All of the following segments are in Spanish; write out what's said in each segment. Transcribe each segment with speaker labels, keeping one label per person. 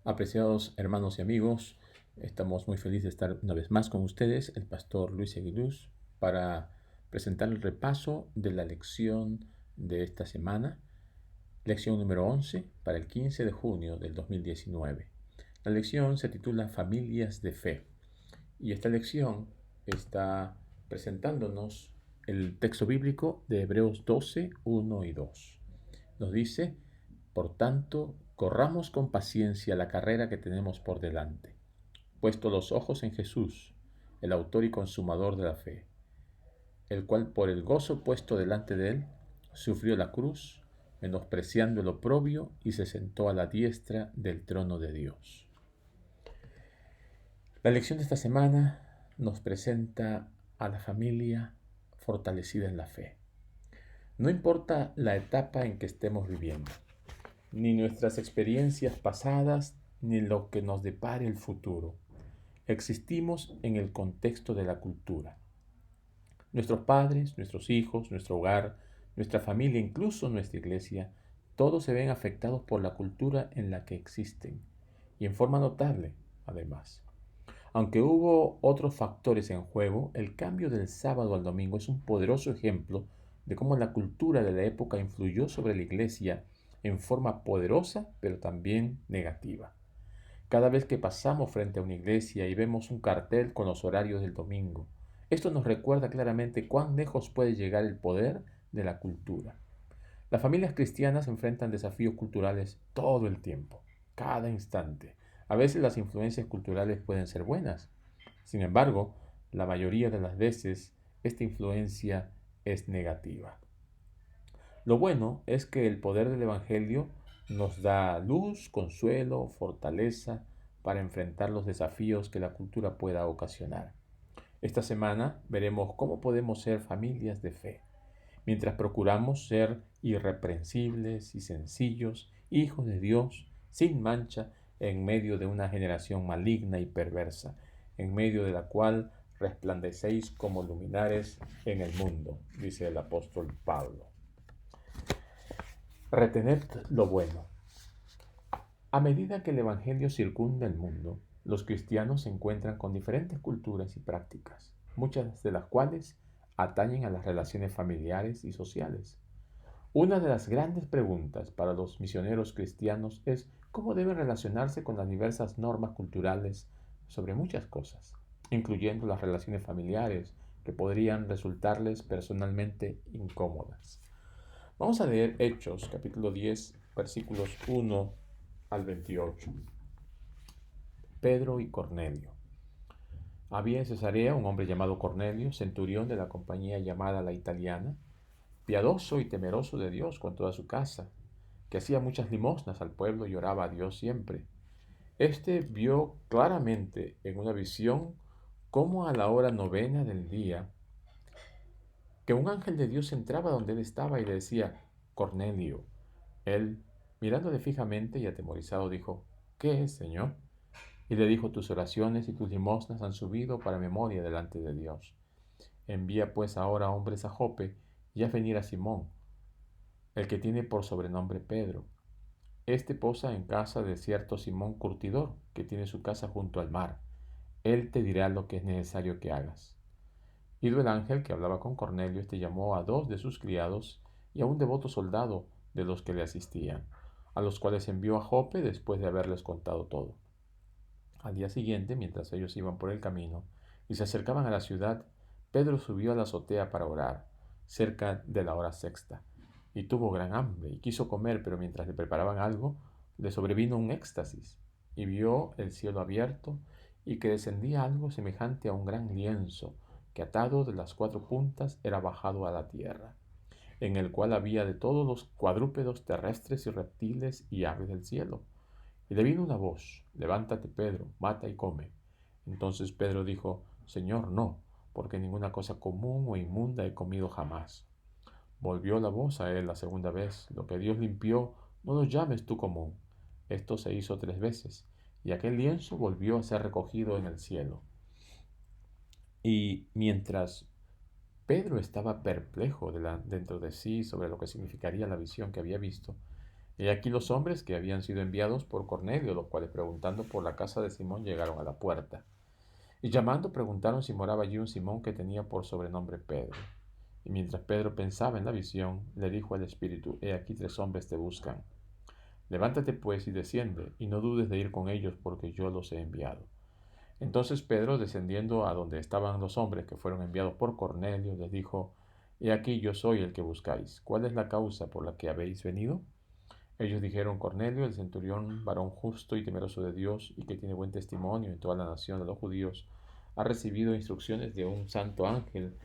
Speaker 1: Apreciados hermanos y amigos, estamos muy felices de estar una vez más con ustedes, el pastor Luis Aguiluz, para presentar el repaso de la lección de esta semana, lección número 11 para el 15 de junio del 2019. La lección se titula Familias de Fe y esta lección está presentándonos el texto bíblico de Hebreos 12, 1 y 2. Nos dice: por tanto, corramos con paciencia la carrera que tenemos por delante, puesto los ojos en Jesús, el autor y consumador de la fe, el cual por el gozo puesto delante de él, sufrió la cruz, menospreciando el oprobio, y se sentó a la diestra del trono de Dios. La lección de esta semana nos presenta a la familia fortalecida en la fe. No importa la etapa en que estemos viviendo, ni nuestras experiencias pasadas, ni lo que nos depare el futuro. Existimos en el contexto de la cultura. Nuestros padres, nuestros hijos, nuestro hogar, nuestra familia, incluso nuestra iglesia, todos se ven afectados por la cultura en la que existen, y en forma notable, además. Aunque hubo otros factores en juego, el cambio del sábado al domingo es un poderoso ejemplo de cómo la cultura de la época influyó sobre la iglesia en forma poderosa, pero también negativa. Cada vez que pasamos frente a una iglesia y vemos un cartel con los horarios del domingo, esto nos recuerda claramente cuán lejos puede llegar el poder de la cultura. Las familias cristianas enfrentan desafíos culturales todo el tiempo, cada instante. A veces las influencias culturales pueden ser buenas. Sin embargo, la mayoría de las veces esta influencia es negativa. Lo bueno es que el poder del Evangelio nos da luz, consuelo, fortaleza para enfrentar los desafíos que la cultura pueda ocasionar. Esta semana veremos cómo podemos ser familias de fe, mientras procuramos ser irreprensibles y sencillos, hijos de Dios, sin mancha, en medio de una generación maligna y perversa, en medio de la cual resplandecéis como luminares en el mundo, dice el apóstol Pablo. Retened lo bueno. A medida que el Evangelio circunda el mundo, los cristianos se encuentran con diferentes culturas y prácticas, muchas de las cuales atañen a las relaciones familiares y sociales. Una de las grandes preguntas para los misioneros cristianos es cómo deben relacionarse con las diversas normas culturales sobre muchas cosas, incluyendo las relaciones familiares, que podrían resultarles personalmente incómodas. Vamos a leer Hechos, capítulo 10, versículos 1 al 28. Pedro y Cornelio. Había en Cesarea un hombre llamado Cornelio, centurión de la compañía llamada la Italiana, piadoso y temeroso de Dios con toda su casa, que hacía muchas limosnas al pueblo y oraba a Dios siempre. Este vio claramente en una visión cómo a la hora novena del día, que un ángel de Dios entraba donde él estaba y le decía: Cornelio. Él, mirándole fijamente y atemorizado, dijo: ¿Qué es, Señor? Y le dijo: tus oraciones y tus limosnas han subido para memoria delante de Dios. Envía pues ahora hombres a Jope y haz venir a Simón, el que tiene por sobrenombre Pedro. Este posa en casa de cierto Simón curtidor, que tiene su casa junto al mar. Él te dirá lo que es necesario que hagas. Ido el ángel que hablaba con Cornelio, este llamó a 2 de sus criados y a un devoto soldado de los que le asistían, a los cuales envió a Jope después de haberles contado todo. Al día siguiente, mientras ellos iban por el camino y se acercaban a la ciudad, Pedro subió a la azotea para orar, cerca de la hora sexta, y tuvo gran hambre y quiso comer, pero mientras le preparaban algo, le sobrevino un éxtasis, y vio el cielo abierto y que descendía algo semejante a un gran lienzo, que atado de las 4 puntas era bajado a la tierra, en el cual había de todos los cuadrúpedos terrestres y reptiles y aves del cielo. Y le vino una voz: levántate, Pedro, mata y come. Entonces Pedro dijo: Señor, no, porque ninguna cosa común o inmunda he comido jamás. Volvió la voz a él la segunda vez: lo que Dios limpió, no lo llames tú común. Esto se hizo 3 veces, y aquel lienzo volvió a ser recogido en el cielo. Y mientras Pedro estaba perplejo dentro de sí sobre lo que significaría la visión que había visto, He aquí los hombres que habían sido enviados por Cornelio, los cuales preguntando por la casa de Simón llegaron a la puerta. Y llamando preguntaron si moraba allí un Simón que tenía por sobrenombre Pedro. Y mientras Pedro pensaba en la visión, le dijo al Espíritu, he aquí 3 hombres te buscan. Levántate pues y desciende, y no dudes de ir con ellos, porque yo los he enviado. Entonces Pedro, descendiendo a donde estaban los hombres que fueron enviados por Cornelio, les dijo, he aquí yo soy el que buscáis. ¿Cuál es la causa por la que habéis venido? Ellos dijeron, Cornelio, el centurión, varón justo y temeroso de Dios, y que tiene buen testimonio en toda la nación de los judíos, ha recibido instrucciones de un santo ángel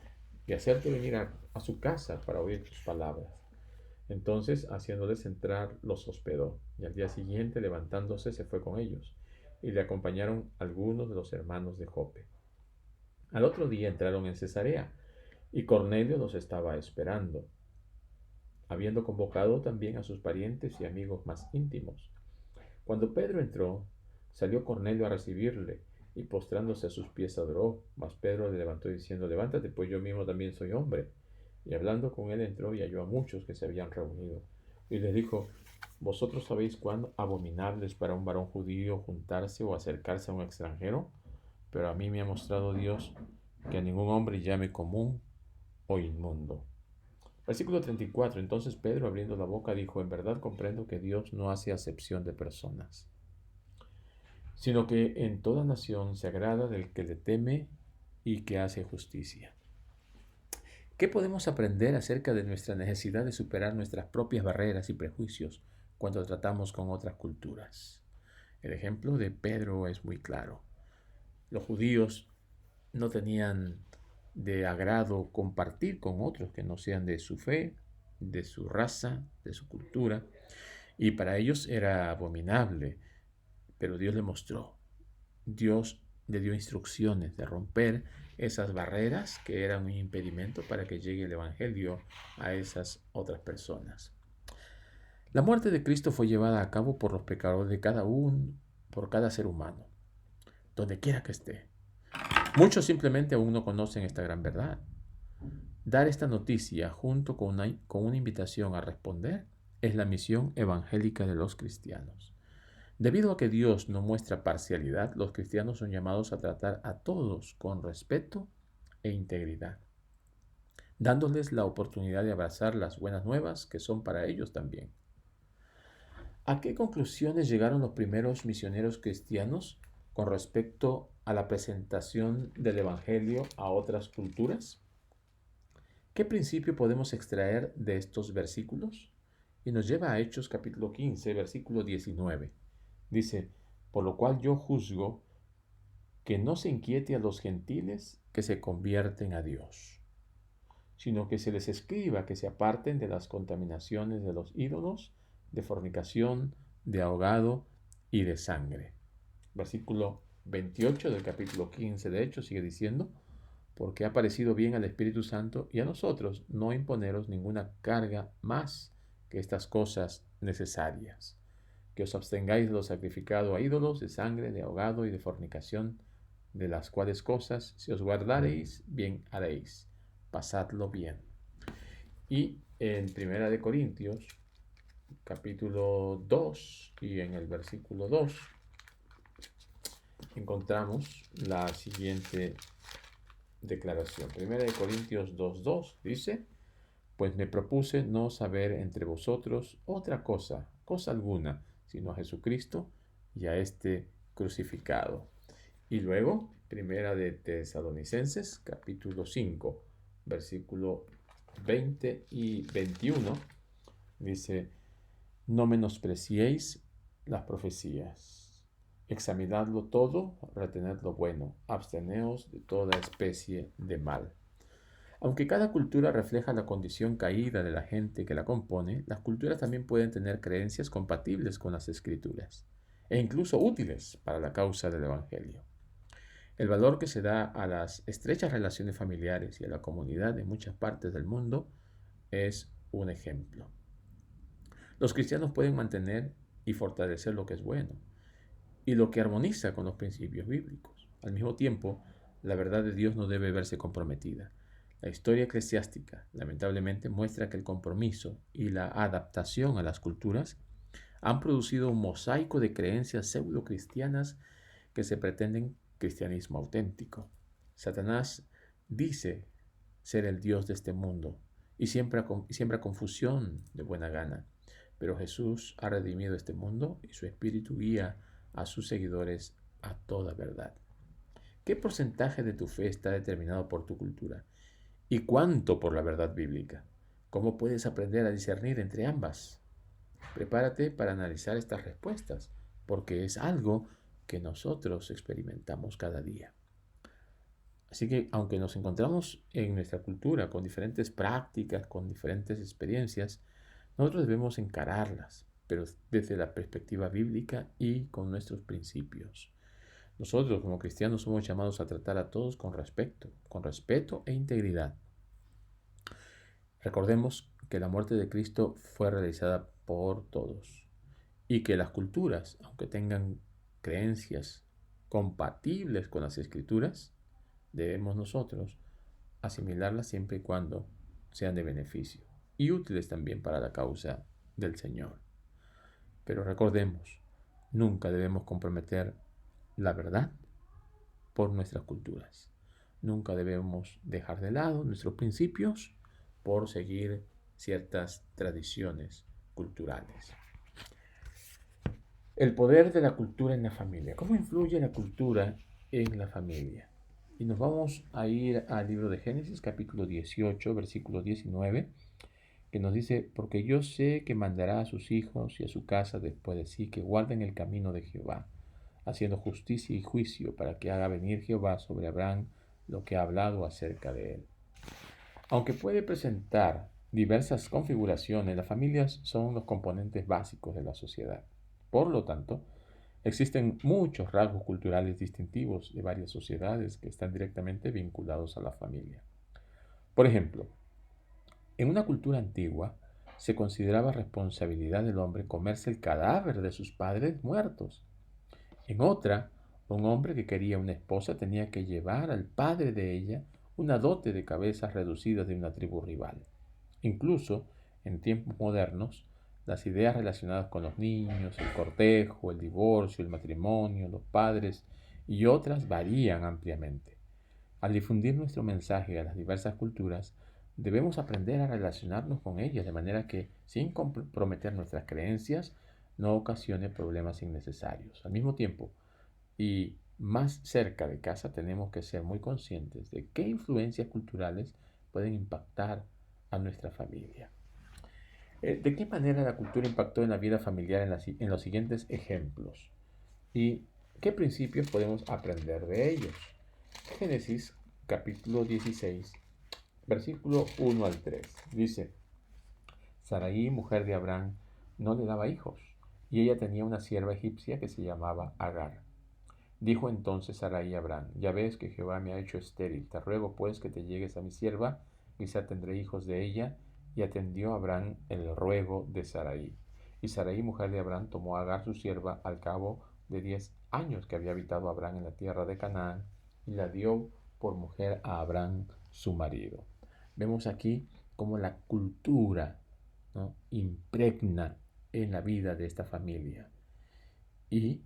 Speaker 1: de hacerte venir a su casa para oír tus palabras. Entonces, haciéndoles entrar, los hospedó, y al día siguiente, levantándose, se fue con ellos, y le acompañaron algunos de los hermanos de Jope. Al otro día entraron en Cesarea, y Cornelio los estaba esperando, habiendo convocado también a sus parientes y amigos más íntimos. Cuando Pedro entró, salió Cornelio a recibirle, y postrándose a sus pies adoró. Mas Pedro le levantó diciendo, levántate, pues yo mismo también soy hombre. Y hablando con él entró y halló a muchos que se habían reunido. Y les dijo, vosotros sabéis cuán abominable es para un varón judío juntarse o acercarse a un extranjero, pero a mí me ha mostrado Dios que a ningún hombre llame común o inmundo. Versículo 34. Entonces Pedro, abriendo la boca, dijo, en verdad comprendo que Dios no hace acepción de personas, sino que en toda nación se agrada del que le teme y que hace justicia. ¿Qué podemos aprender acerca de nuestra necesidad de superar nuestras propias barreras y prejuicios cuando tratamos con otras culturas? El ejemplo de Pedro es muy claro. Los judíos no tenían de agrado compartir con otros que no sean de su fe, de su raza, de su cultura, y para ellos era abominable, pero Dios le mostró. Dios le dio instrucciones de romper esas barreras que eran un impedimento para que llegue el Evangelio a esas otras personas. La muerte de Cristo fue llevada a cabo por los pecadores de cada uno, por cada ser humano, donde quiera que esté. Muchos simplemente aún no conocen esta gran verdad. Dar esta noticia junto con una invitación a responder es la misión evangélica de los cristianos. Debido a que Dios no muestra parcialidad, los cristianos son llamados a tratar a todos con respeto e integridad, dándoles la oportunidad de abrazar las buenas nuevas que son para ellos también. ¿A qué conclusiones llegaron los primeros misioneros cristianos con respecto a la presentación del Evangelio a otras culturas? ¿Qué principio podemos extraer de estos versículos? Y nos lleva a Hechos capítulo 15, versículo 19. Dice, por lo cual yo juzgo que no se inquiete a los gentiles que se convierten a Dios, sino que se les escriba que se aparten de las contaminaciones de los ídolos, de fornicación, de ahogado y de sangre. Versículo 28 del capítulo 15 de Hechos sigue diciendo, porque ha parecido bien al Espíritu Santo y a nosotros no imponeros ninguna carga más que estas cosas necesarias, que os abstengáis de lo sacrificado a ídolos, de sangre, de ahogado y de fornicación, de las cuales cosas, si os guardareis, bien haréis. Pasadlo bien. Y en Primera de Corintios, capítulo 2, y en el versículo 2, encontramos la siguiente declaración. Primera de Corintios 2:2 dice, pues me propuse no saber entre vosotros otra cosa alguna, sino a Jesucristo y a este crucificado. Y luego, Primera de Tesalonicenses, capítulo 5, versículo 20 y 21, dice, no menospreciéis las profecías. Examinadlo todo, retened lo bueno, absteneos de toda especie de mal. Aunque cada cultura refleja la condición caída de la gente que la compone, las culturas también pueden tener creencias compatibles con las Escrituras e incluso útiles para la causa del Evangelio. El valor que se da a las estrechas relaciones familiares y a la comunidad en muchas partes del mundo es un ejemplo. Los cristianos pueden mantener y fortalecer lo que es bueno y lo que armoniza con los principios bíblicos. Al mismo tiempo, la verdad de Dios no debe verse comprometida. La historia eclesiástica, lamentablemente, muestra que el compromiso y la adaptación a las culturas han producido un mosaico de creencias pseudo-cristianas que se pretenden cristianismo auténtico. Satanás dice ser el Dios de este mundo y siembra confusión de buena gana. Pero Jesús ha redimido este mundo y su espíritu guía a sus seguidores a toda verdad. ¿Qué porcentaje de tu fe está determinado por tu cultura? ¿Y cuánto por la verdad bíblica? ¿Cómo puedes aprender a discernir entre ambas? Prepárate para analizar estas respuestas, porque es algo que nosotros experimentamos cada día. Así que aunque nos encontramos en nuestra cultura con diferentes prácticas, con diferentes experiencias, nosotros debemos encararlas, pero desde la perspectiva bíblica y con nuestros principios. Nosotros como cristianos somos llamados a tratar a todos con respeto e integridad. Recordemos que la muerte de Cristo fue realizada por todos y que las culturas, aunque tengan creencias compatibles con las Escrituras, debemos nosotros asimilarlas siempre y cuando sean de beneficio y útiles también para la causa del Señor. Pero recordemos, nunca debemos comprometer la verdad por nuestras culturas. Nunca debemos dejar de lado nuestros principios por seguir ciertas tradiciones culturales. El poder de la cultura en la familia. ¿Cómo influye la cultura en la familia? Y nos vamos a ir al libro de Génesis, capítulo 18, versículo 19, que nos dice, porque yo sé que mandará a sus hijos y a su casa después de sí que guarden el camino de Jehová, haciendo justicia y juicio, para que haga venir Jehová sobre Abraham lo que ha hablado acerca de él. Aunque puede presentar diversas configuraciones, las familias son los componentes básicos de la sociedad. Por lo tanto, existen muchos rasgos culturales distintivos de varias sociedades que están directamente vinculados a la familia. Por ejemplo, en una cultura antigua se consideraba responsabilidad del hombre comerse el cadáver de sus padres muertos. En otra, un hombre que quería una esposa tenía que llevar al padre de ella una dote de cabezas reducidas de una tribu rival. Incluso, en tiempos modernos, las ideas relacionadas con los niños, el cortejo, el divorcio, el matrimonio, los padres y otras varían ampliamente. Al difundir nuestro mensaje a las diversas culturas, debemos aprender a relacionarnos con ellas de manera que, sin comprometer nuestras creencias, no ocasione problemas innecesarios. Al mismo tiempo, y más cerca de casa, tenemos que ser muy conscientes de qué influencias culturales pueden impactar a nuestra familia. ¿De qué manera la cultura impactó en la vida familiar en los siguientes ejemplos? ¿Y qué principios podemos aprender de ellos? Génesis capítulo 16, versículo 1 al 3. Dice, Sarai, mujer de Abraham, no le daba hijos, y ella tenía una sierva egipcia que se llamaba Agar. Dijo entonces Sarai a Abraham, ya ves que Jehová me ha hecho estéril, te ruego pues que te llegues a mi sierva, quizá tendré hijos de ella. Y atendió Abraham el ruego de Sarai. Y Sarai, mujer de Abraham, tomó a Agar su sierva al cabo de 10 años que había habitado Abraham en la tierra de Canaán, y la dio por mujer a Abraham su marido. Vemos aquí cómo la cultura, ¿no?, impregna en la vida de esta familia y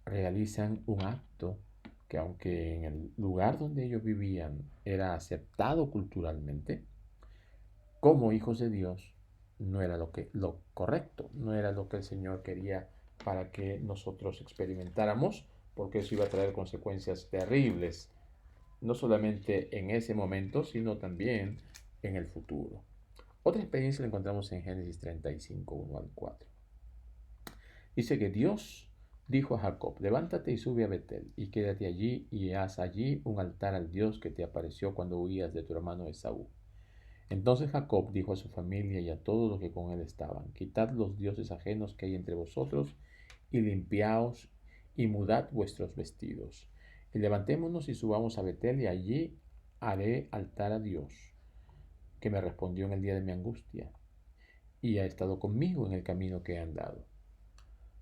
Speaker 1: realizan un acto que, aunque en el lugar donde ellos vivían era aceptado culturalmente, como hijos de Dios no era lo correcto, no era lo que el Señor quería para que nosotros experimentáramos, porque eso iba a traer consecuencias terribles, no solamente en ese momento, sino también en el futuro. Otra experiencia la encontramos en Génesis 35, 1 al 4. Dice que Dios dijo a Jacob, levántate y sube a Betel, y quédate allí, y haz allí un altar al Dios que te apareció cuando huías de tu hermano Esaú. Entonces Jacob dijo a su familia y a todos los que con él estaban, quitad los dioses ajenos que hay entre vosotros, y limpiaos, y mudad vuestros vestidos. Y levantémonos y subamos a Betel, y allí haré altar a Dios, que me respondió en el día de mi angustia, y ha estado conmigo en el camino que he andado.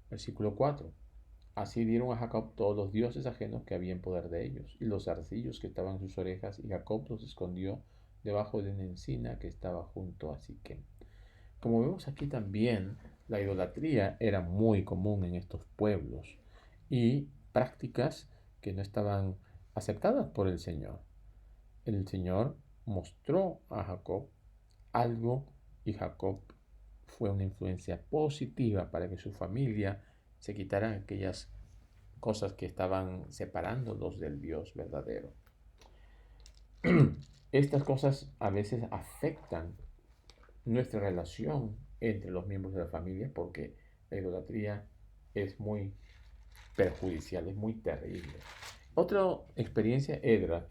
Speaker 1: Versículo 4. Así dieron a Jacob todos los dioses ajenos que había en poder de ellos, y los zarcillos que estaban en sus orejas, y Jacob los escondió debajo de una encina que estaba junto a Siquem. Como vemos aquí también, La idolatría era muy común en estos pueblos y prácticas que no estaban aceptadas por el Señor. El Señor mostró a Jacob algo y Jacob fue una influencia positiva para que su familia se quitaran aquellas cosas que estaban separándolos del Dios verdadero. Estas cosas a veces afectan nuestra relación entre los miembros de la familia porque la idolatría es muy perjudicial, es muy terrible. Otra experiencia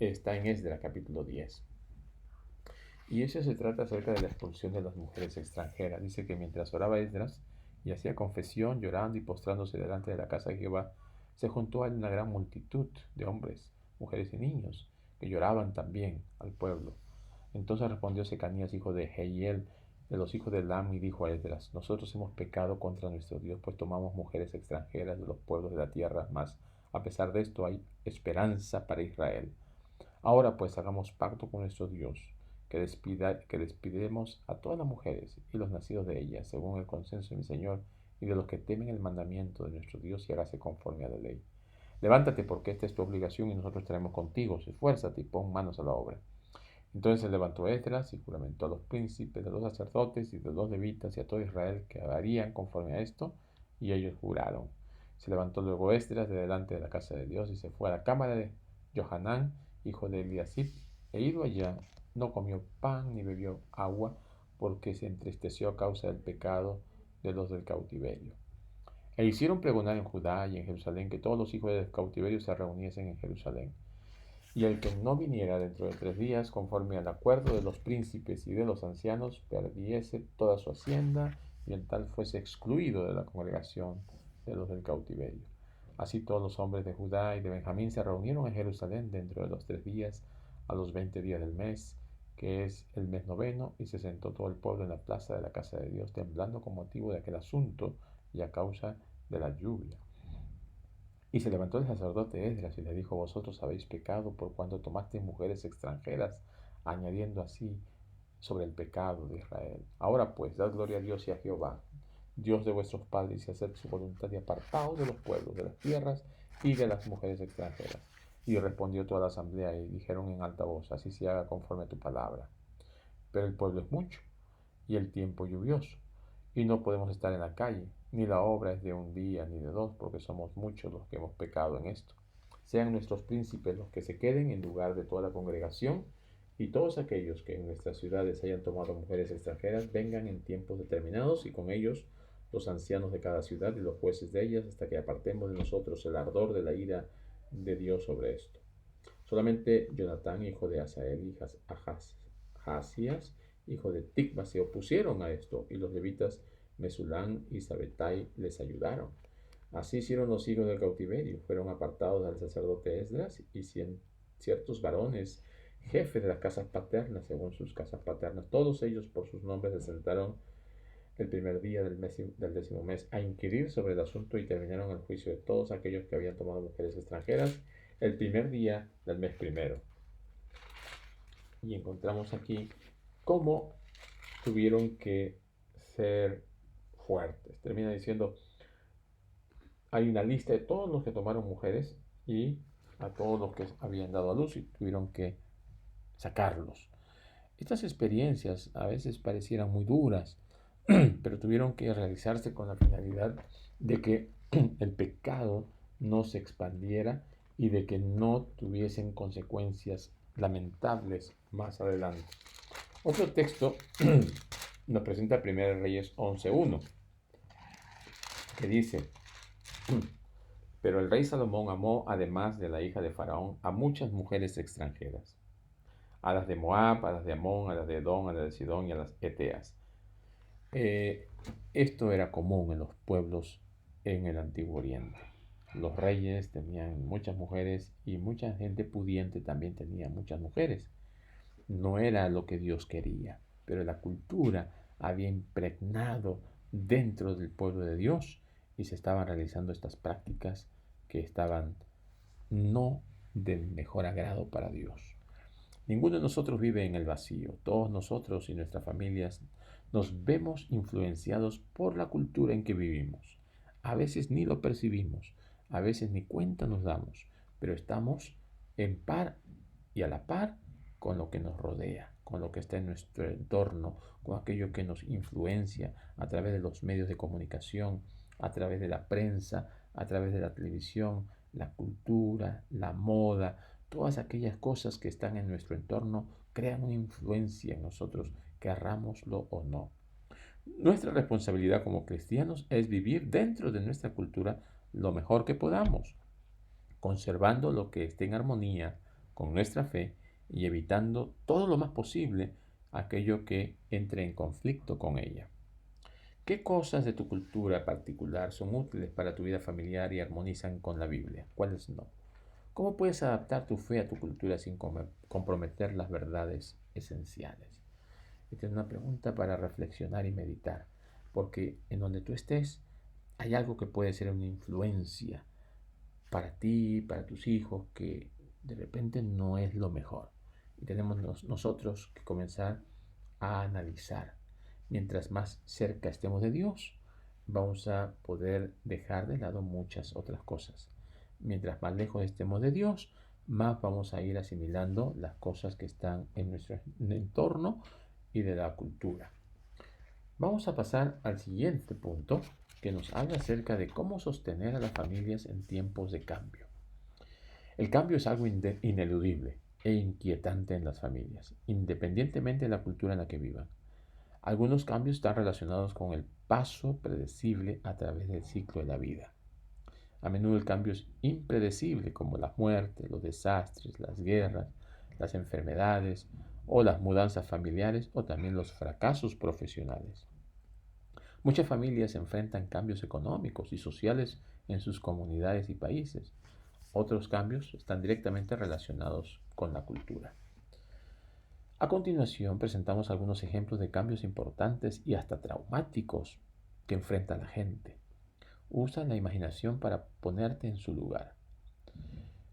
Speaker 1: está en Esdras capítulo 10. Y eso se trata acerca de la expulsión de las mujeres extranjeras. Dice que mientras oraba Esdras y hacía confesión, llorando y postrándose delante de la casa de Jehová, se juntó a él una gran multitud de hombres, mujeres y niños, que lloraban también al pueblo. Entonces respondió Secanías, hijo de Jehiel, de los hijos de Elam, y dijo a Esdras: nosotros hemos pecado contra nuestro Dios, pues tomamos mujeres extranjeras de los pueblos de la tierra, mas a pesar de esto hay esperanza para Israel. Ahora pues hagamos pacto con nuestro Dios, que despidemos a todas las mujeres y los nacidos de ellas, según el consenso de mi Señor y de los que temen el mandamiento de nuestro Dios, y hágase conforme a la ley. Levántate, porque esta es tu obligación y nosotros estaremos contigo. Esfuérzate y pon manos a la obra. Entonces se levantó Esdras y juramentó a los príncipes, de los sacerdotes y de los levitas y a todo Israel que harían conforme a esto, y ellos juraron. Se levantó luego Esdras de delante de la casa de Dios y se fue a la cámara de Johanán, hijo de Eliasib, e ido allá, no comió pan ni bebió agua, porque se entristeció a causa del pecado de los del cautiverio. E hicieron pregonar en Judá y en Jerusalén que todos los hijos del cautiverio se reuniesen en Jerusalén. Y el que no viniera dentro de 3 días, conforme al acuerdo de los príncipes y de los ancianos, perdiese toda su hacienda, y el tal fuese excluido de la congregación de los del cautiverio. Así todos los hombres de Judá y de Benjamín se reunieron en Jerusalén dentro de los 3 días, a los 20 días del mes, que es el mes noveno, y se sentó todo el pueblo en la plaza de la casa de Dios, temblando con motivo de aquel asunto y a causa de la lluvia. Y se levantó el sacerdote Esdras y le dijo: vosotros habéis pecado por cuanto tomasteis mujeres extranjeras, añadiendo así sobre el pecado de Israel. Ahora pues, dad gloria a Dios y a Jehová, Dios de vuestros padres, y haced su voluntad y apartaos de los pueblos, de las tierras y de las mujeres extranjeras. Y respondió toda la asamblea y dijeron en alta voz: así se haga conforme a tu palabra. Pero el pueblo es mucho y el tiempo lluvioso, y no podemos estar en la calle, ni la obra es de un día ni de dos, porque somos muchos los que hemos pecado en esto. Sean nuestros príncipes los que se queden en lugar de toda la congregación, y todos aquellos que en nuestras ciudades hayan tomado mujeres extranjeras vengan en tiempos determinados, y con ellos los ancianos de cada ciudad y los jueces de ellas, hasta que apartemos de nosotros el ardor de la ira de Dios sobre esto. Solamente Jonatán, hijo de Asael, y Jahzías, hijo de Tikva, se opusieron a esto, y los levitas Mesulán y Sabetai les ayudaron. Así hicieron los hijos del cautiverio, fueron apartados del sacerdote Esdras y ciertos varones, jefes de las casas paternas, según sus casas paternas, todos ellos por sus nombres se sentaron el primer día del 10º mes a inquirir sobre el asunto, y terminaron el juicio de todos aquellos que habían tomado mujeres extranjeras el primer día del mes primero. Y encontramos aquí cómo tuvieron que ser fuertes. Termina diciendo: hay una lista de todos los que tomaron mujeres y a todos los que habían dado a luz y tuvieron que sacarlos. Estas experiencias a veces parecieran muy duras, pero tuvieron que realizarse con la finalidad de que el pecado no se expandiera y de que no tuviesen consecuencias lamentables más adelante. Otro texto nos presenta 1 Reyes 11:1, que dice: pero el rey Salomón amó, además de la hija de Faraón, a muchas mujeres extranjeras, a las de Moab, a las de Amón, a las de Edom, a las de Sidón y a las Eteas. Esto era común en los pueblos en el Antiguo Oriente. Los reyes tenían muchas mujeres y mucha gente pudiente también tenía muchas mujeres. No era lo que Dios quería, pero la cultura había impregnado dentro del pueblo de Dios y se estaban realizando estas prácticas que estaban no del mejor agrado para Dios. Ninguno de nosotros vive en el vacío. Todos nosotros y nuestras familias nos vemos influenciados por la cultura en que vivimos. A veces ni lo percibimos, a veces ni cuenta nos damos, pero estamos en par y a la par con lo que nos rodea, con lo que está en nuestro entorno, con aquello que nos influencia a través de los medios de comunicación, a través de la prensa, a través de la televisión, la cultura, la moda, todas aquellas cosas que están en nuestro entorno crean una influencia en nosotros, querrámoslo o no. Nuestra responsabilidad como cristianos es vivir dentro de nuestra cultura lo mejor que podamos, conservando lo que esté en armonía con nuestra fe y evitando todo lo más posible aquello que entre en conflicto con ella. ¿Qué cosas de tu cultura particular son útiles para tu vida familiar y armonizan con la Biblia? ¿Cuáles no? ¿Cómo puedes adaptar tu fe a tu cultura sin comprometer las verdades esenciales? Esta es una pregunta para reflexionar y meditar, porque en donde tú estés hay algo que puede ser una influencia para ti, para tus hijos, que de repente no es lo mejor. Y tenemos nosotros que comenzar a analizar. Mientras más cerca estemos de Dios, vamos a poder dejar de lado muchas otras cosas. Mientras más lejos estemos de Dios, más vamos a ir asimilando las cosas que están en nuestro entorno y de la cultura. Vamos a pasar al siguiente punto, que nos habla acerca de cómo sostener a las familias en tiempos de cambio. El cambio es algo ineludible e inquietante en las familias, independientemente de la cultura en la que vivan. Algunos cambios están relacionados con el paso predecible a través del ciclo de la vida. A menudo el cambio es impredecible, como la muerte, los desastres, las guerras, las enfermedades o las mudanzas familiares o también los fracasos profesionales. Muchas familias enfrentan cambios económicos y sociales en sus comunidades y países. Otros cambios están directamente relacionados con la cultura. A continuación presentamos algunos ejemplos de cambios importantes y hasta traumáticos que enfrenta la gente. Usa la imaginación para ponerte en su lugar.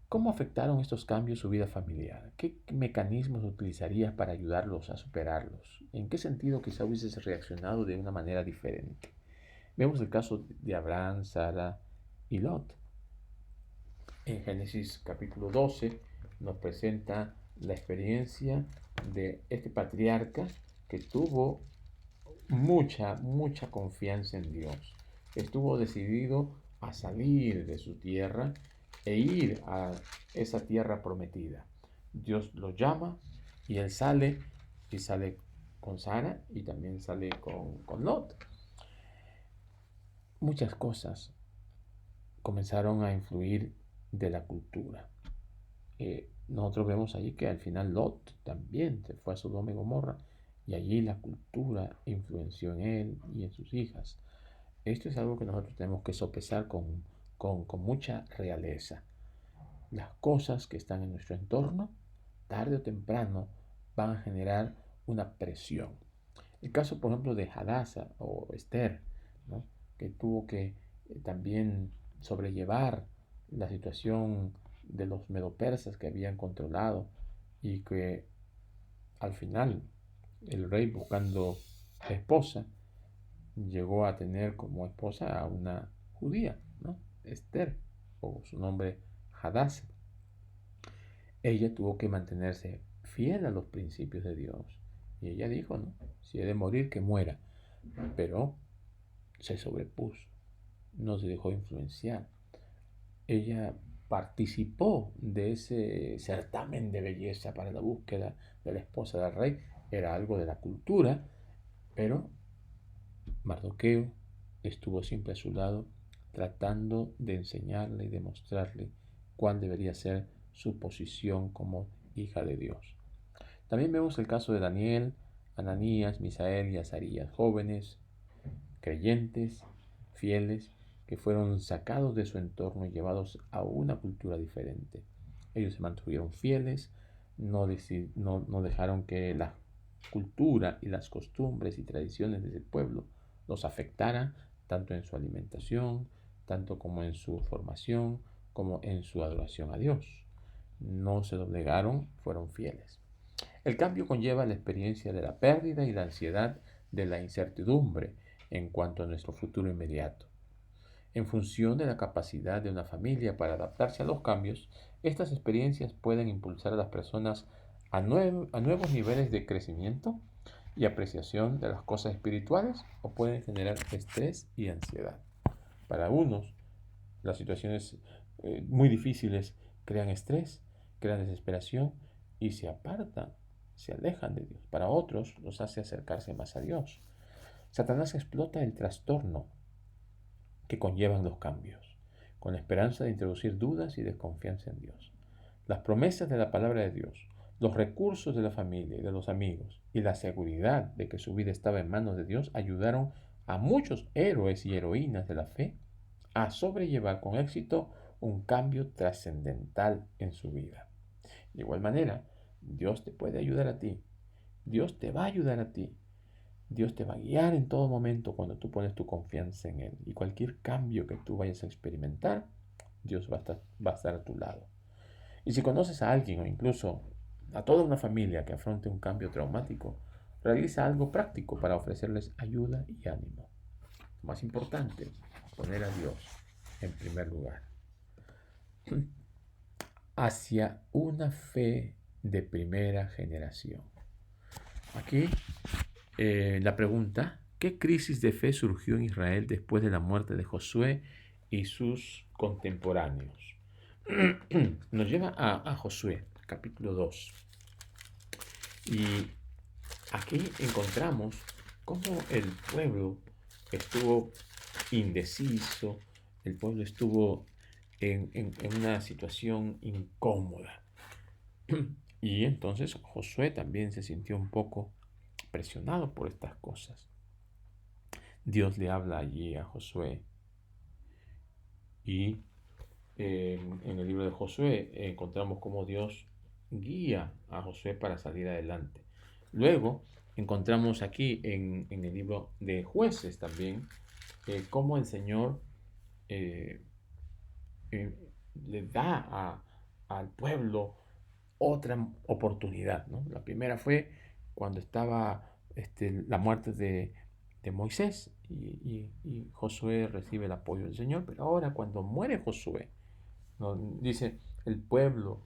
Speaker 1: ¿Cómo afectaron estos cambios su vida familiar? ¿Qué mecanismos utilizarías para ayudarlos a superarlos? ¿En qué sentido quizá hubieses reaccionado de una manera diferente? Vemos el caso de Abraham, Sara y Lot. En Génesis capítulo 12 nos presenta la experiencia de este patriarca que tuvo mucha confianza en Dios. Estuvo decidido a salir de su tierra e ir a esa tierra prometida. Dios lo llama y él sale, y sale con Sara y también sale con Lot. Muchas cosas comenzaron a influir de la cultura. Nosotros vemos allí que al final Lot también se fue a Sodoma y Gomorra y allí la cultura influenció en él y en sus hijas. Esto es algo que nosotros tenemos que sopesar con mucha realeza. Las cosas que están en nuestro entorno, tarde o temprano, van a generar una presión. El caso, por ejemplo, de Hadassah o Esther, ¿no? Que tuvo que también sobrellevar la situación de los medopersas que habían controlado y que al final el rey, buscando esposa, llegó a tener como esposa a una judía, ¿no? Esther, o su nombre Hadassah. Ella tuvo que mantenerse fiel a los principios de Dios. Y ella dijo, ¿no? Si he de morir, que muera. Pero se sobrepuso, no se dejó influenciar. Ella participó de ese certamen de belleza para la búsqueda de la esposa del rey. Era algo de la cultura, pero Mardoqueo estuvo siempre a su lado, tratando de enseñarle y demostrarle cuál debería ser su posición como hija de Dios. También vemos el caso de Daniel, Ananías, Misael y Azarías, jóvenes, creyentes, fieles, que fueron sacados de su entorno y llevados a una cultura diferente. Ellos se mantuvieron fieles, no dejaron que la cultura y las costumbres y tradiciones del pueblo los afectaran tanto en su alimentación, tanto como en su formación, como en su adoración a Dios. No se doblegaron, fueron fieles. El cambio conlleva la experiencia de la pérdida y la ansiedad de la incertidumbre en cuanto a nuestro futuro inmediato. En función de la capacidad de una familia para adaptarse a los cambios, estas experiencias pueden impulsar a las personas a nuevos niveles de crecimiento y apreciación de las cosas espirituales o pueden generar estrés y ansiedad. Para unos, las situaciones muy difíciles crean estrés, crean desesperación y se apartan, se alejan de Dios. Para otros, los hace acercarse más a Dios. Satanás explota el trastorno que conllevan los cambios, con la esperanza de introducir dudas y desconfianza en Dios. Las promesas de la palabra de Dios, los recursos de la familia y de los amigos y la seguridad de que su vida estaba en manos de Dios ayudaron a muchos héroes y heroínas de la fe a sobrellevar con éxito un cambio trascendental en su vida. De igual manera, Dios te puede ayudar a ti. Dios te va a ayudar a ti. Dios te va a guiar en todo momento cuando tú pones tu confianza en Él. Y cualquier cambio que tú vayas a experimentar, Dios va a estar a tu lado. Y si conoces a alguien o incluso a toda una familia que afronte un cambio traumático, realiza algo práctico para ofrecerles ayuda y ánimo. Lo más importante, poner a Dios en primer lugar. Hacia una fe de primera generación. Aquí la pregunta, ¿qué crisis de fe surgió en Israel después de la muerte de Josué y sus contemporáneos? Nos lleva a Josué, capítulo 2. Y aquí encontramos cómo el pueblo estuvo indeciso, el pueblo estuvo en una situación incómoda. Y entonces Josué también se sintió un poco presionado por estas cosas. Dios le habla allí a Josué y en el libro de Josué encontramos cómo Dios guía a Josué para salir adelante. Luego encontramos aquí en el libro de Jueces también cómo el Señor eh, le da al pueblo otra oportunidad, ¿no? La primera fue cuando estaba la muerte de Moisés y Josué recibe el apoyo del Señor, pero ahora cuando muere Josué, ¿no? Dice, el pueblo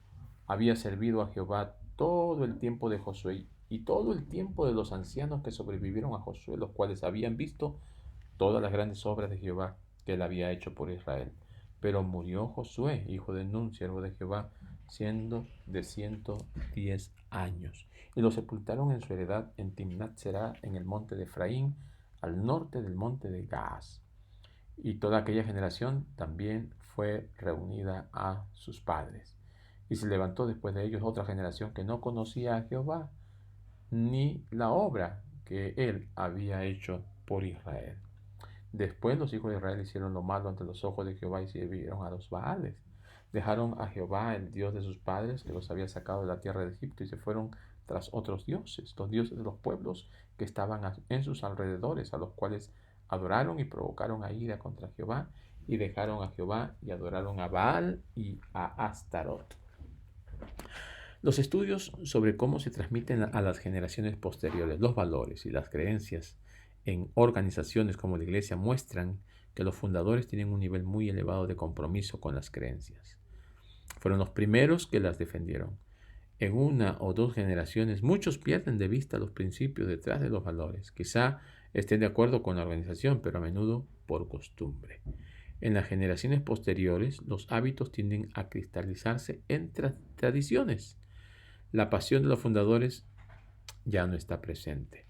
Speaker 1: había servido a Jehová todo el tiempo de Josué y todo el tiempo de los ancianos que sobrevivieron a Josué, los cuales habían visto todas las grandes obras de Jehová que él había hecho por Israel. Pero murió Josué, hijo de Nun, siervo de Jehová, siendo de 110 años. Y lo sepultaron en su heredad en Timnat Será, en el monte de Efraín, al norte del monte de Gaas. Y toda aquella generación también fue reunida a sus padres. Y se levantó después de ellos otra generación que no conocía a Jehová, ni la obra que él había hecho por Israel. Después los hijos de Israel hicieron lo malo ante los ojos de Jehová y sirvieron a los Baales. Dejaron a Jehová, el Dios de sus padres, que los había sacado de la tierra de Egipto, y se fueron tras otros dioses, los dioses de los pueblos que estaban en sus alrededores, a los cuales adoraron y provocaron a ira contra Jehová, y dejaron a Jehová y adoraron a Baal y a Astarot. Los estudios sobre cómo se transmiten a las generaciones posteriores los valores y las creencias en organizaciones como la Iglesia muestran que los fundadores tienen un nivel muy elevado de compromiso con las creencias. Fueron los primeros que las defendieron. En una o dos generaciones muchos pierden de vista los principios detrás de los valores. Quizá estén de acuerdo con la organización, pero a menudo por costumbre. En las generaciones posteriores los hábitos tienden a cristalizarse en tradiciones. La pasión de los fundadores ya no está presente.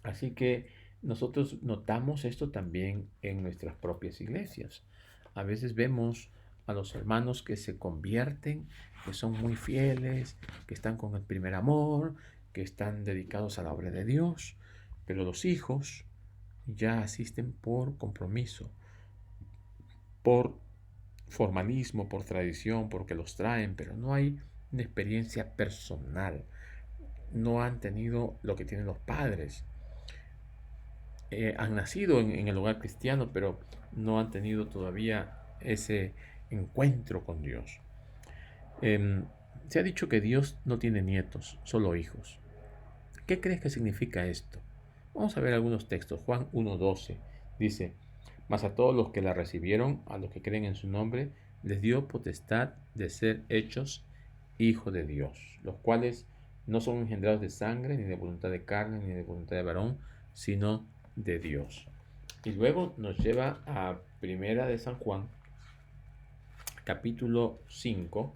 Speaker 1: Así que nosotros notamos esto también en nuestras propias iglesias. A veces vemos a los hermanos que se convierten, que son muy fieles, que están con el primer amor, que están dedicados a la obra de Dios, pero los hijos ya asisten por compromiso, por formalismo, por tradición, porque los traen, pero no hay una experiencia personal. No han tenido lo que tienen los padres. Han nacido en el hogar cristiano, pero no han tenido todavía ese encuentro con Dios. Se ha dicho que Dios no tiene nietos, solo hijos. ¿Qué crees que significa esto? Vamos a ver algunos textos. Juan 1:12 dice, mas a todos los que la recibieron, a los que creen en su nombre, les dio potestad de ser hechos hijos de Dios, los cuales no son engendrados de sangre, ni de voluntad de carne, ni de voluntad de varón, sino de Dios. Y luego nos lleva a Primera de San Juan, capítulo 5,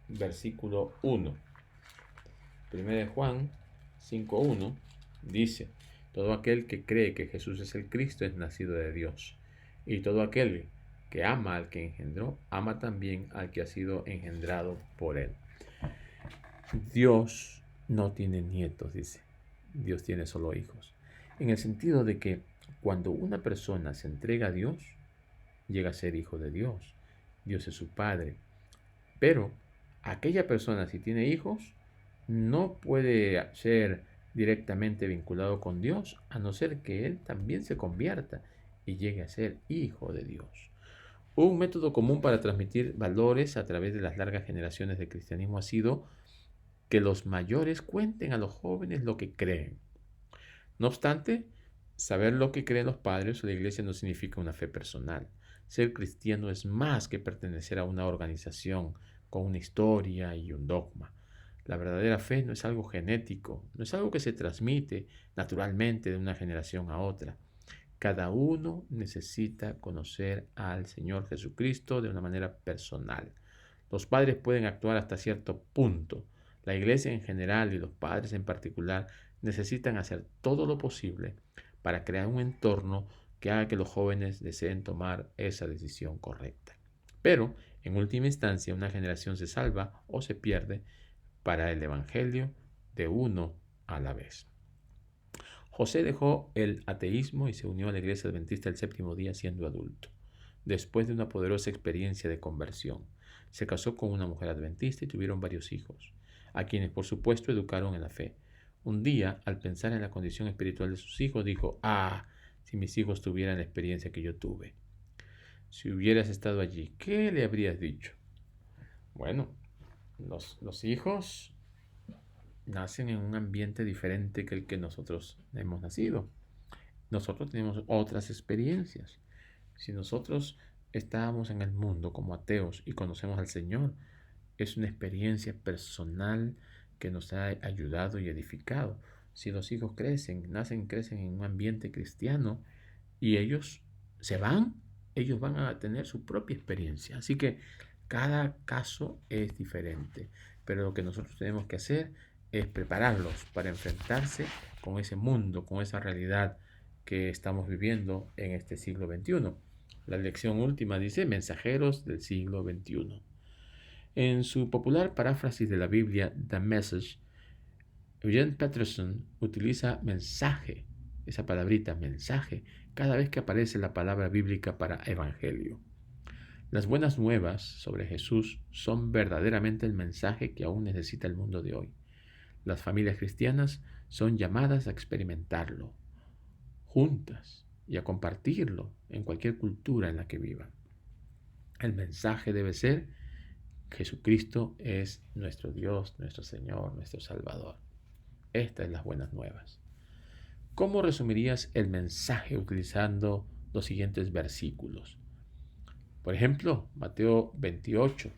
Speaker 1: versículo 1. Primera de Juan 5:1 dice, todo aquel que cree que Jesús es el Cristo es nacido de Dios, y todo aquel que ama al que engendró, ama también al que ha sido engendrado por él. Dios no tiene nietos, dice. Dios tiene solo hijos. En el sentido de que cuando una persona se entrega a Dios, llega a ser hijo de Dios. Dios es su padre. Pero aquella persona, si tiene hijos, no puede ser directamente vinculado con Dios, a no ser que él también se convierta y llegue a ser hijo de Dios. Un método común para transmitir valores a través de las largas generaciones de cristianismo ha sido que los mayores cuenten a los jóvenes lo que creen. No obstante, saber lo que creen los padres o la iglesia no significa una fe personal. Ser cristiano es más que pertenecer a una organización con una historia y un dogma. La verdadera fe no es algo genético, no es algo que se transmite naturalmente de una generación a otra. Cada uno necesita conocer al Señor Jesucristo de una manera personal. Los padres pueden actuar hasta cierto punto. La iglesia en general y los padres en particular necesitan hacer todo lo posible para crear un entorno que haga que los jóvenes deseen tomar esa decisión correcta. Pero, en última instancia, una generación se salva o se pierde para el Evangelio de uno a la vez. José dejó el ateísmo y se unió a la iglesia adventista el séptimo día siendo adulto, después de una poderosa experiencia de conversión. Se casó con una mujer adventista y tuvieron varios hijos, a quienes por supuesto educaron en la fe. Un día, al pensar en la condición espiritual de sus hijos, dijo, si mis hijos tuvieran la experiencia que yo tuve. Si hubieras estado allí, ¿qué le habrías dicho? Bueno, los hijos nacen en un ambiente diferente que el que nosotros hemos nacido. Nosotros tenemos otras experiencias. Si nosotros estábamos en el mundo como ateos y conocemos al Señor, es una experiencia personal que nos ha ayudado y edificado. Si los hijos crecen en un ambiente cristiano y ellos se van, ellos van a tener su propia experiencia. Así que cada caso es diferente, pero lo que nosotros tenemos que hacer es prepararlos para enfrentarse con ese mundo, con esa realidad que estamos viviendo en este siglo XXI. La lección última dice mensajeros del siglo XXI. En su popular paráfrasis de la Biblia, The Message, Eugene Peterson utiliza mensaje, esa palabrita mensaje, cada vez que aparece la palabra bíblica para evangelio. Las buenas nuevas sobre Jesús son verdaderamente el mensaje que aún necesita el mundo de hoy. Las familias cristianas son llamadas a experimentarlo juntas y a compartirlo en cualquier cultura en la que vivan. El mensaje debe ser: Jesucristo es nuestro Dios, nuestro Señor, nuestro Salvador. Estas son las buenas nuevas. ¿Cómo resumirías el mensaje utilizando los siguientes versículos? Por ejemplo, Mateo 28,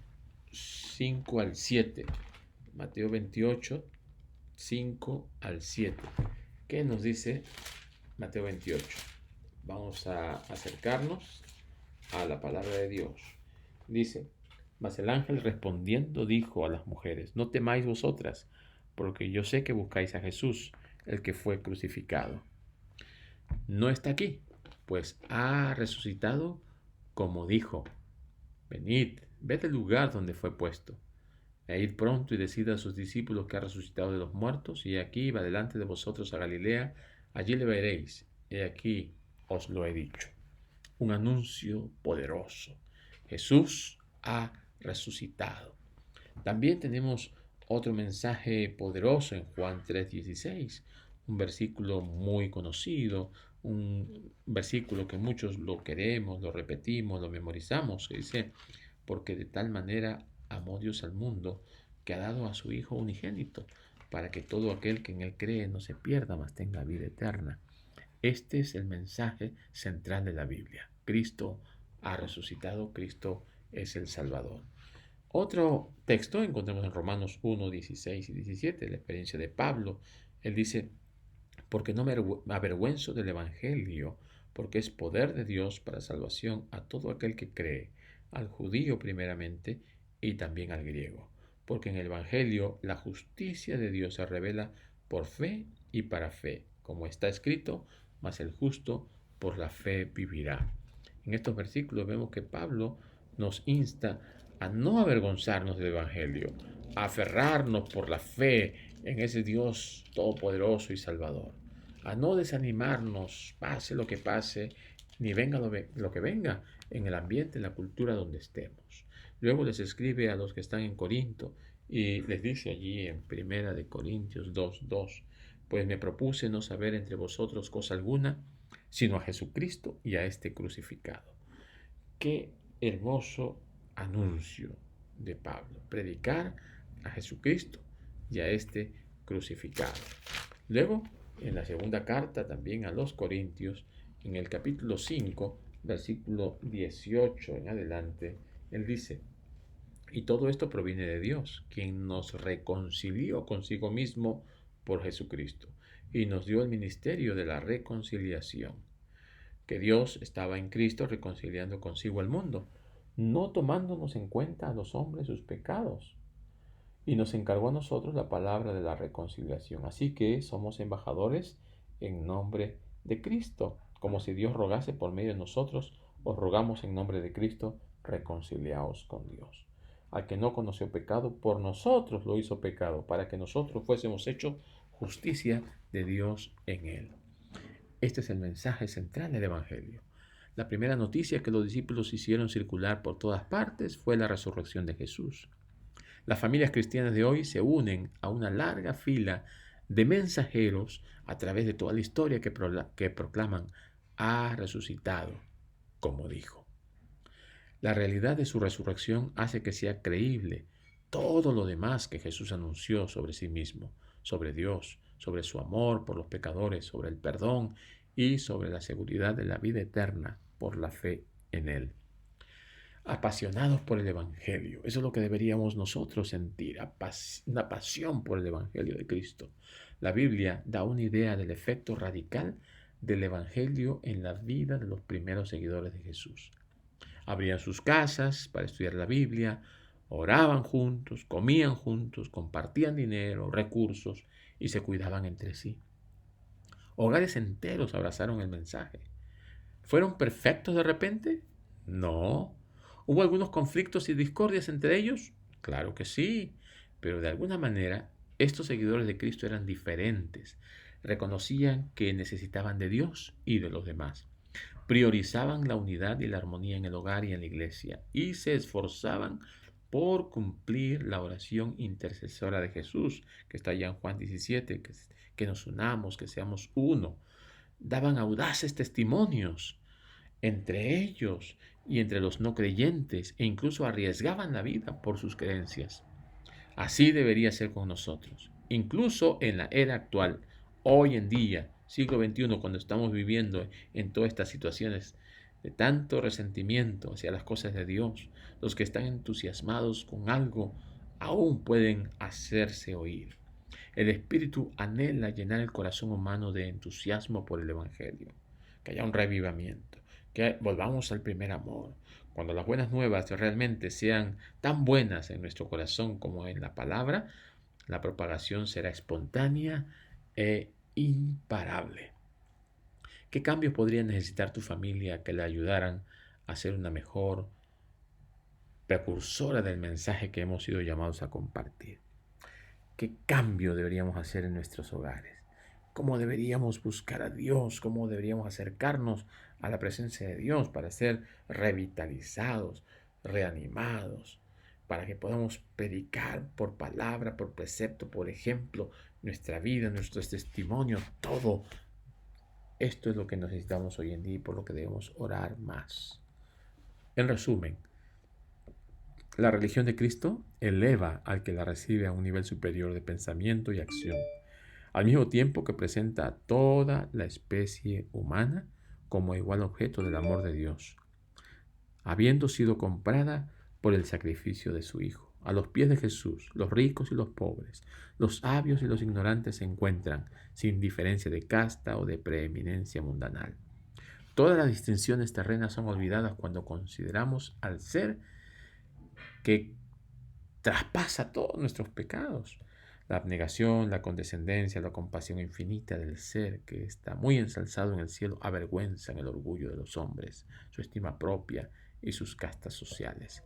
Speaker 1: 5 al 7. Mateo 28, 5 al 7. ¿Qué nos dice Mateo 28? Vamos a acercarnos a la palabra de Dios. Dice: mas el ángel respondiendo dijo a las mujeres: no temáis vosotras, porque yo sé que buscáis a Jesús, el que fue crucificado. No está aquí, pues ha resucitado como dijo. Venid, ved el lugar donde fue puesto. E id pronto y decid a sus discípulos que ha resucitado de los muertos, y aquí va delante de vosotros a Galilea, allí le veréis. He aquí os lo he dicho. Un anuncio poderoso. Jesús ha resucitado. También tenemos otro mensaje poderoso en Juan 3:16, un versículo muy conocido, un versículo que muchos lo queremos, lo repetimos, lo memorizamos, que dice: porque de tal manera amó Dios al mundo que ha dado a su Hijo unigénito, para que todo aquel que en él cree no se pierda, mas tenga vida eterna. Este es el mensaje central de la Biblia. Cristo ha resucitado, Cristo es el Salvador. Otro texto encontramos en Romanos 1, 16 y 17, la experiencia de Pablo. Él dice, porque no me avergüenzo del Evangelio, porque es poder de Dios para salvación a todo aquel que cree, al judío primeramente y también al griego. Porque en el Evangelio la justicia de Dios se revela por fe y para fe, como está escrito, mas el justo por la fe vivirá. En estos versículos vemos que Pablo nos insta a no avergonzarnos del Evangelio, a aferrarnos por la fe en ese Dios todopoderoso y salvador, a no desanimarnos, pase lo que pase, ni venga lo que venga, en el ambiente, en la cultura donde estemos. Luego les escribe a los que están en Corinto y les dice allí en 1 Corintios 2:2, pues me propuse no saber entre vosotros cosa alguna, sino a Jesucristo y a este crucificado. Qué hermoso anuncio de Pablo, predicar a Jesucristo y a este crucificado. Luego, en la segunda carta también a los Corintios, en el capítulo 5, versículo 18 en adelante, él dice, y todo esto proviene de Dios, quien nos reconcilió consigo mismo por Jesucristo y nos dio el ministerio de la reconciliación, que Dios estaba en Cristo reconciliando consigo al mundo, no tomándonos en cuenta a los hombres sus pecados, y nos encargó a nosotros la palabra de la reconciliación. Así que somos embajadores en nombre de Cristo, como si Dios rogase por medio de nosotros, os rogamos en nombre de Cristo, reconciliaos con Dios. Al que no conoció pecado, por nosotros lo hizo pecado, para que nosotros fuésemos hechos justicia de Dios en él. Este es el mensaje central del Evangelio. La primera noticia que los discípulos hicieron circular por todas partes fue la resurrección de Jesús. Las familias cristianas de hoy se unen a una larga fila de mensajeros a través de toda la historia que proclaman, ha resucitado, como dijo. La realidad de su resurrección hace que sea creíble todo lo demás que Jesús anunció sobre sí mismo, sobre Dios, sobre su amor por los pecadores, sobre el perdón y sobre la seguridad de la vida eterna por la fe en Él. Apasionados por el Evangelio. Eso es lo que deberíamos nosotros sentir, una pasión por el Evangelio de Cristo. La Biblia da una idea del efecto radical del Evangelio en la vida de los primeros seguidores de Jesús. Abrían sus casas para estudiar la Biblia, oraban juntos, comían juntos, compartían dinero, recursos y se cuidaban entre sí. Hogares enteros abrazaron el mensaje. ¿Fueron perfectos de repente? No. ¿Hubo algunos conflictos y discordias entre ellos? Claro que sí, pero de alguna manera estos seguidores de Cristo eran diferentes. Reconocían que necesitaban de Dios y de los demás. Priorizaban la unidad y la armonía en el hogar y en la iglesia y se esforzaban por cumplir la oración intercesora de Jesús, que está allá en Juan 17, que nos unamos, que seamos uno. Daban audaces testimonios entre ellos y entre los no creyentes, e incluso arriesgaban la vida por sus creencias. Así debería ser con nosotros, incluso en la era actual, hoy en día, siglo XXI, cuando estamos viviendo en todas estas situaciones de tanto resentimiento hacia las cosas de Dios. Los que están entusiasmados con algo aún pueden hacerse oír. El Espíritu anhela llenar el corazón humano de entusiasmo por el Evangelio, que haya un revivamiento, que volvamos al primer amor. Cuando las buenas nuevas realmente sean tan buenas en nuestro corazón como en la palabra, la propagación será espontánea e imparable. ¿Qué cambios podría necesitar tu familia que le ayudaran a ser una mejor precursora del mensaje que hemos sido llamados a compartir? ¿Qué cambio deberíamos hacer en nuestros hogares? ¿Cómo deberíamos buscar a Dios? ¿Cómo deberíamos acercarnos a la presencia de Dios para ser revitalizados, reanimados, para que podamos predicar por palabra, por precepto, por ejemplo, nuestra vida, nuestros testimonios, todo? Esto es lo que necesitamos hoy en día y por lo que debemos orar más. En resumen, La religión de Cristo eleva al que la recibe a un nivel superior de pensamiento y acción, al mismo tiempo que presenta a toda la especie humana como igual objeto del amor de Dios, habiendo sido comprada por el sacrificio de su Hijo. A los pies de Jesús, los ricos y los pobres, los sabios y los ignorantes se encuentran, sin diferencia de casta o de preeminencia mundanal. Todas las distinciones terrenas son olvidadas cuando consideramos al ser que traspasa todos nuestros pecados. La abnegación, la condescendencia, la compasión infinita del ser que está muy ensalzado en el cielo avergüenzan el orgullo de los hombres, su estima propia y sus castas sociales.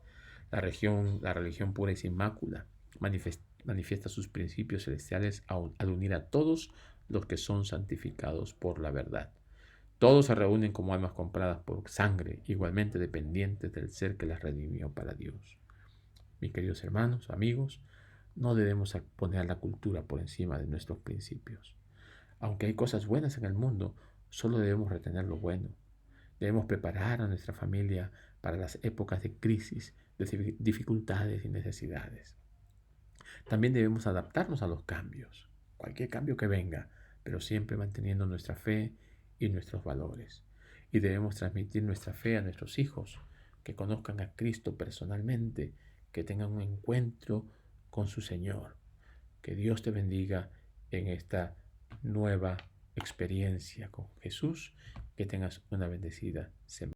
Speaker 1: La religión pura y sin mácula manifiesta sus principios celestiales al unir a todos los que son santificados por la verdad. Todos se reúnen como almas compradas por sangre, igualmente dependientes del ser que las redimió para Dios. Mis queridos hermanos, amigos, no debemos poner la cultura por encima de nuestros principios. Aunque hay cosas buenas en el mundo, solo debemos retener lo bueno. Debemos preparar a nuestra familia para las épocas de crisis, de dificultades y necesidades. También debemos adaptarnos a los cambios, cualquier cambio que venga, pero siempre manteniendo nuestra fe y nuestros valores. Y debemos transmitir nuestra fe a nuestros hijos, que conozcan a Cristo personalmente, que tengan un encuentro con su Señor. Que Dios te bendiga en esta nueva experiencia con Jesús, que tengas una bendecida semana.